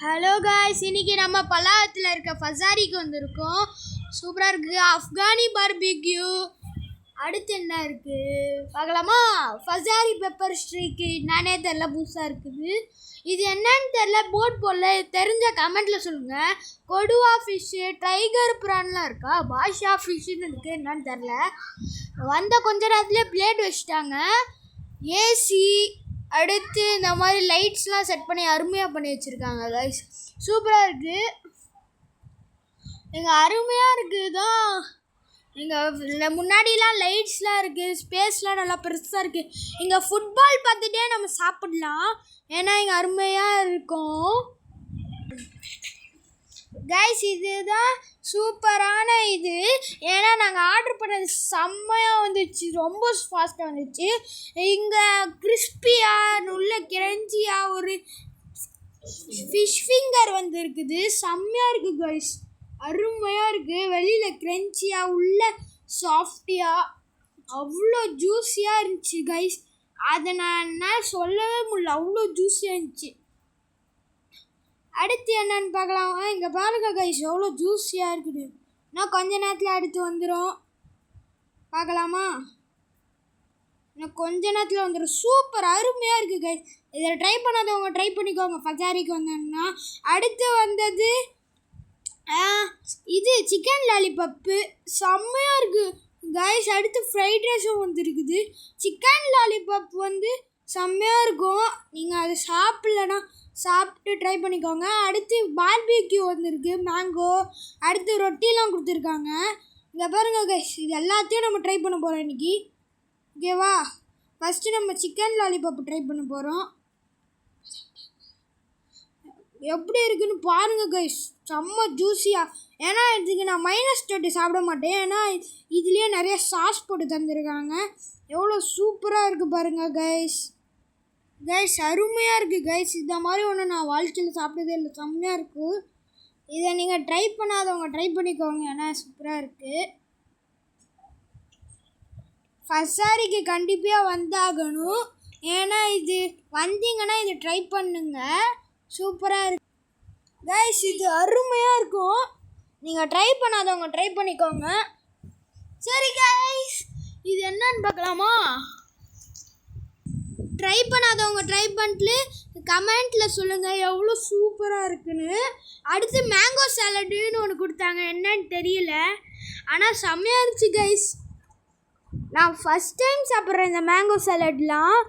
Hello guys, இன்னைக்கு நம்ம பல்லாவரத்தில் இருக்க ஃபசாரிக்கு வந்திருக்கோம். சூப்பராக இருக்குது. Afghani barbecue. அடுத்து என்ன இருக்குது பார்க்கலாமா? ஃபசாரி பெப்பர் ஸ்ட்ரீக்கு என்னன்னே தெரில, புதுசாக இருக்குது. இது என்னன்னு தெரில, போட் போடல. தெரிஞ்ச கமெண்ட்டில் சொல்லுங்கள். கொடுவா ஃபிஷ்ஷு, டைகர் ப்ரான்லாம் இருக்கா, பாஷா ஃபிஷ்ஷுன்னு இருக்குது. என்னன்னு தெரில. வந்த கொஞ்ச நேரத்துலேயே பிளேட் வச்சுட்டாங்க. ஏசி, அடுத்து இந்த மாதிரி லைட்ஸ்லாம் செட் பண்ணி அருமையாக பண்ணி வச்சுருக்காங்க கைஸ். சூப்பராக இருக்குது. எங்கள் அருமையாக இருக்குது தான். இங்கே முன்னாடிலாம் லைட்ஸ்லாம் இருக்குது, ஸ்பேஸ்லாம் நல்லா பெருசாக இருக்குது. இங்கே ஃபுட்பால் பார்த்துட்டே நம்ம சாப்பிட்லாம், ஏன்னா இங்கே அருமையாக இருக்கும் கைஸ். இதுதான் சூப்பரான இது, ஏன்னா நாங்கள் ஆர்டர் பண்ணது செம்மையாக வந்துச்சு, ரொம்ப ஃபாஸ்ட்டாக வந்துச்சு. இங்கே கிறிஸ்பியாக உள்ள கிரஞ்சியாக ஒரு ஃபிஷ் ஃபிங்கர் வந்துருக்குது. செம்மையாக இருக்குது கைஸ், அருமையாக இருக்குது. வெளியில் கிரன்ச்சியாக உள்ள சாஃப்டியாக அவ்வளோ ஜூஸியாக இருந்துச்சு கைஸ். அதை நான் சொல்லவே முடியல, அவ்வளோ ஜூஸியாக இருந்துச்சு. அடுத்து என்னன்னு பார்க்கலாம். இங்கே பாருங்க கைஸ், எவ்வளோ ஜூஸியாக இருக்குது. இன்னும் கொஞ்ச நேரத்தில் அடுத்து வந்துடும், பார்க்கலாமா? இன்னும் கொஞ்ச நேரத்தில் வந்துடும். சூப்பர், அருமையாக இருக்குது கைஸ். இதில் ட்ரை பண்ணாதவங்க ட்ரை பண்ணிக்கோங்க ஃபசாரிக்கு வந்தோன்னா. அடுத்து வந்தது இது சிக்கன் லாலிபப்பு, செம்மையாக இருக்குது கைஸ். அடுத்து ஃப்ரைட் ரைஸும் வந்துருக்குது. சிக்கன் லாலிபப் வந்து செம்மையாக இருக்கும். நீங்கள் அதை சாப்பிட்லன்னா சாப்பிட்டு ட்ரை பண்ணிக்கோங்க. அடுத்து பார்பிக்யூ வந்துருக்கு, மேங்கோ. அடுத்து ரொட்டிலாம் கொடுத்துருக்காங்க. இங்கே பாருங்கள் கைஸ், இது எல்லாத்தையும் நம்ம ட்ரை பண்ண போகிறோம் இன்றைக்கி, ஓகேவா? ஃபஸ்ட்டு நம்ம சிக்கன் லாலிபாப் ட்ரை பண்ண போகிறோம். எப்படி இருக்குன்னு பாருங்கள் கைஸ், செம்ம ஜூஸியாக. ஏன்னா இதுக்கு நான் மைனஸ் தொட்டு சாப்பிட மாட்டேன், ஏன்னா இதுலேயே நிறைய சாஸ் போட்டு தந்துருக்காங்க. எவ்வளோ சூப்பராக இருக்குது பாருங்கள் கைஸ். கைஸ் அருமையாக இருக்குது கைஸ். இந்த மாதிரி ஒன்று நான் வாழ்க்கையில் சாப்பிட்டதே இல்லை, செம்மையாக இருக்குது. இதை நீங்கள் ட்ரை பண்ணாதவங்க ட்ரை பண்ணிக்கோங்க, ஏன்னா சூப்பராக இருக்குது. ஃபசாரிக்கு கண்டிப்பாக வந்தாகணும், ஏன்னா இது வந்தீங்கன்னா இது ட்ரை பண்ணுங்க, சூப்பராக இருக்கு கைஸ். இது அருமையாக இருக்கும். நீங்கள் ட்ரை பண்ணாதவங்க ட்ரை பண்ணிக்கோங்க. சரி கைஸ், இது என்னன்னு பார்க்கலாமா? ட்ரை பண்ணாதவங்க ட்ரை பண்ணிட்டு கமெண்ட்டில் சொல்லுங்கள் எவ்வளோ சூப்பராக இருக்குன்னு. அடுத்து மேங்கோ சாலடுன்னு ஒன்று கொடுத்தாங்க, என்னன்னு தெரியல, ஆனால் செம்மையாக இருந்துச்சு கைஸ். நான் ஃபஸ்ட் டைம் சாப்பிட்றேன் இந்த மேங்கோ சாலட்லாம்,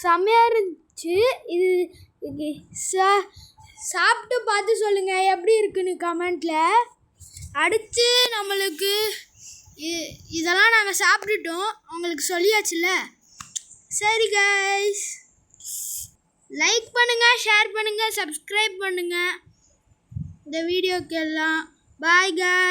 செம்மையாக இருந்துச்சு. இது சாப்பிட்டு பார்த்து சொல்லுங்கள் எப்படி இருக்குன்னு கமெண்ட்டில். அடுத்து நம்மளுக்கு இதெல்லாம் நாங்கள் சாப்பிட்டுட்டோம், உங்களுக்கு சொல்லியாச்சுல்ல. சரி கைஸ், லைக் பண்ணுங்கள், ஷேர் பண்ணுங்கள், சப்ஸ்கிரைப் பண்ணுங்கள் இந்த வீடியோக்கு எல்லாம். Bye guys.